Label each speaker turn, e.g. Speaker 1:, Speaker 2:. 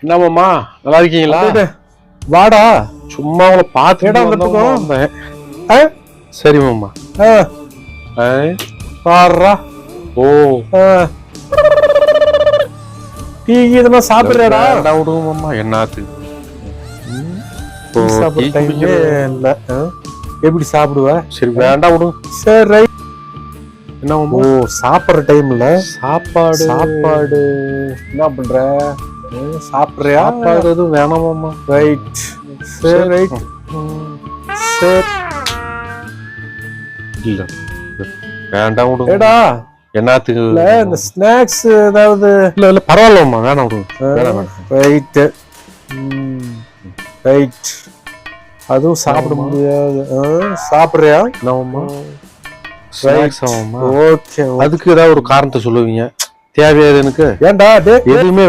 Speaker 1: என்னமாம்மா நல்லா இருக்கீங்களா?
Speaker 2: வாடா
Speaker 1: சும்மா உங்களை பார்த்துட்டு வந்தேன். சரி மாமா.
Speaker 2: பாடுறா.
Speaker 1: ஓ
Speaker 2: டீ இதெல்லாம் சாப்பிடுறா?
Speaker 1: விடுங்க மாமா, என்னத்துக்கு
Speaker 2: சாப்பிடுற டைமே இல்ல. எப்படி சாப்பிடுவ?
Speaker 1: சரி வேண்டாம் விடுங்க.
Speaker 2: சரி ரைட்.
Speaker 1: என்ன மாமா?
Speaker 2: ஓ சாப்பிடுற டைம்ல
Speaker 1: சாப்பாடு
Speaker 2: சாப்பாடு என்ன பண்ற? சாப்பிடுறியா?
Speaker 1: சாப்பாடு எதுவும் வேணாம் மாமா.
Speaker 2: ரைட். சரி ரைட். சரி
Speaker 1: இல்ல வேண்டாம் விடுங்க.
Speaker 2: ஏடா
Speaker 1: என்னத்துக்கு?
Speaker 2: இல்ல இந்த ஸ்நாக்ஸ் ஏதாவது?
Speaker 1: இல்ல இல்ல பரவாயில்ல மாமா, வேணாம் விடுங்க. வேணாம்.
Speaker 2: Right right. அதுவும் சாப்பிட முடியாது. சாப்பிடுறியா?
Speaker 1: என்ன மாமா? ஸ்நாக்ஸ் மாமா.
Speaker 2: ஓகே.
Speaker 1: அதுக்கு ஏதாவது ஒரு காரணத்தை சொல்லுவீங்க. தேவையாது எனக்கு.
Speaker 2: ஏன்டா
Speaker 1: எதுவுமே